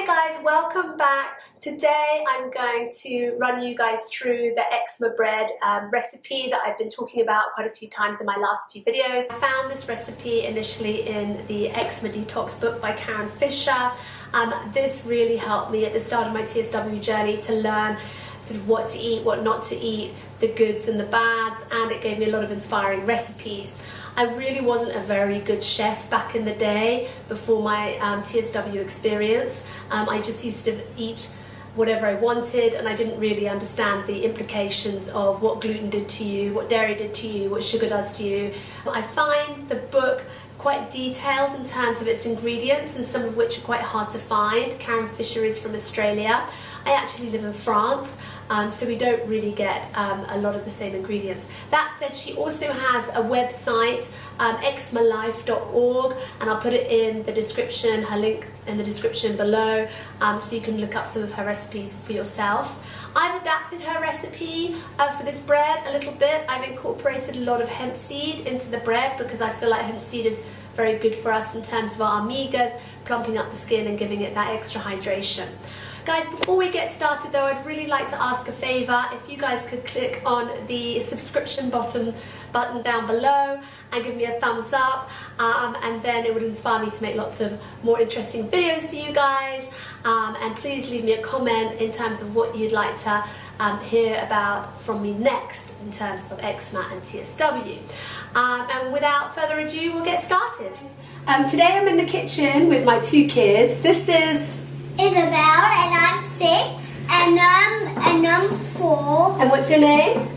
Hey guys, welcome back. Today I'm going to run you guys through the eczema bread recipe that I've been talking about quite a few times in my last few videos. I found this recipe initially in the Eczema Detox book by Karen Fisher. This really helped me at the start of my TSW journey to learn sort of what to eat, what not to eat, the goods and the bads, and it gave me a lot of inspiring recipes. I really wasn't a very good chef back in the day before my TSW experience. I just used to eat whatever I wanted, and I didn't really understand the implications of what gluten did to you, what dairy did to you, what sugar does to you. I find the book quite detailed in terms of its ingredients, and some of which are quite hard to find. Karen Fisher is from Australia. I actually live in France, so we don't really get a lot of the same ingredients. That said, she also has a website, eczemalife.org, and I'll put it in the description, her link in the description below, so you can look up some of her recipes for yourself. I've adapted her recipe for this bread a little bit. I've incorporated a lot of hemp seed into the bread because I feel like hemp seed is very good for us in terms of our omegas, plumping up the skin and giving it that extra hydration. Guys, before we get started though, I'd really like to ask a favour. If you guys could click on the subscription button down below and give me a thumbs up, and then it would inspire me to make lots of more interesting videos for you guys. And please leave me a comment in terms of what you'd like to hear about from me next in terms of eczema and TSW. And without further ado, we'll get started. Today I'm in the kitchen with my two kids. This is Isabel, and I'm 6, and I'm 4. And what's your name?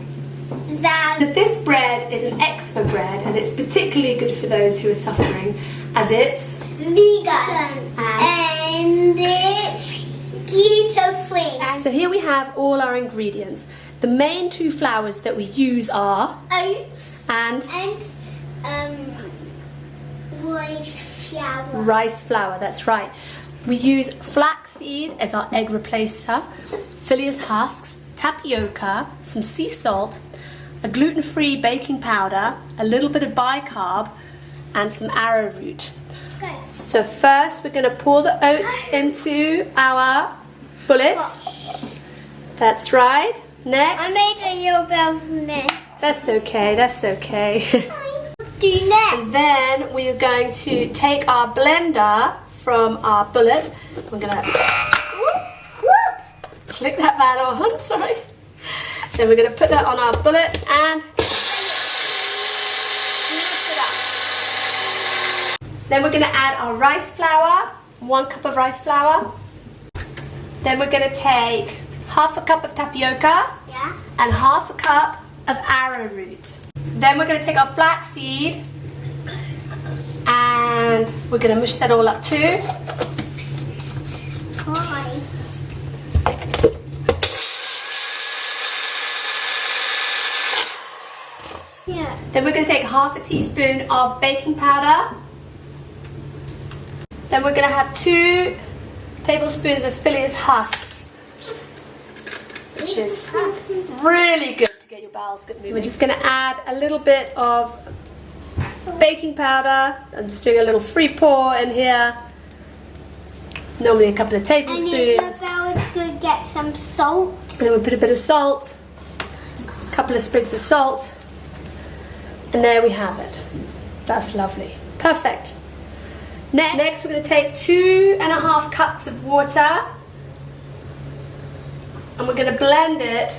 Zan. This bread is an eczema bread, and it's particularly good for those who are suffering, as it's vegan and it's gluten-free. So here we have all our ingredients. The main two flours that we use are oats and rice flour. Rice flour, that's right. We use flaxseed as our egg replacer, phyllis husks, tapioca, some sea salt, a gluten-free baking powder, a little bit of bicarb, and some arrowroot. Okay. So first we're going to pour the oats into our bullet. That's right. Next. I made a little bit of mess. That's okay, that's okay. Do next. And then we are going to take our blender from our bullet. We're going to click that bad on, sorry. Then we're going to put that on our bullet and mix it up. Then we're going to add our rice flour, 1 cup of rice flour. Then we're going to take half a cup of tapioca and half a cup of arrowroot. Then we're going to take our flaxseed and we're going to mush that all up too. Then we're going to take half a teaspoon of baking powder. Then we're going to have 2 tablespoons of phyllis husks, which is really good to get your bowels good moving. We're just going to add a little bit of baking powder. I'm just doing a little free pour in here. Normally a couple of tablespoons. And Isabel is going to get some salt. And then we'll put a bit of salt, a couple of sprigs of salt. And there we have it. That's lovely. Perfect. Next we're going to take 2.5 cups of water and we're going to blend it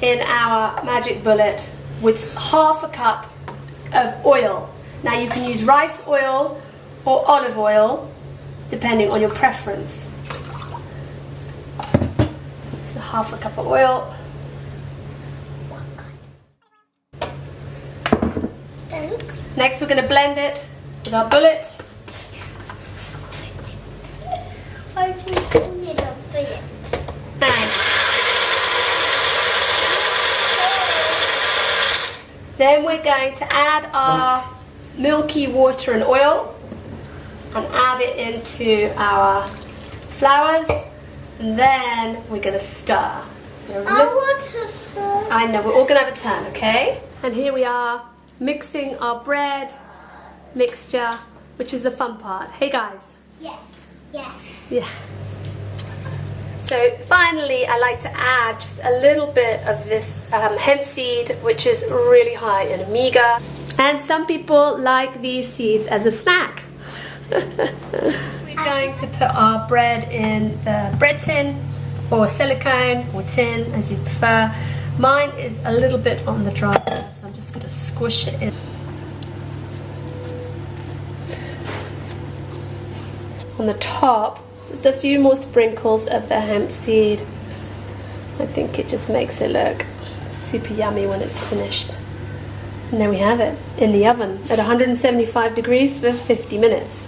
in our magic bullet with half a cup of oil. Now you can use rice oil or olive oil depending on your preference. So half a cup of oil. Next we're going to blend it with our bullet. And then we're going to add our milky water and oil and add it into our flours, and then we're going to stir. I want to stir. I know, we're all going to have a turn, okay? And here we are, mixing our bread mixture, which is the fun part. Hey guys, Yes. Yes. Yeah. So finally, I like to add just a little bit of this hemp seed, which is really high in omega. And some people like these seeds as a snack. We're going to put our bread in the bread tin, or silicone, or tin, as you prefer. Mine is a little bit on the dry side, so I'm just going to squish it in. On the top, just a few more sprinkles of the hemp seed. I think it just makes it look super yummy when it's finished. And there we have it, in the oven at 175 degrees for 50 minutes.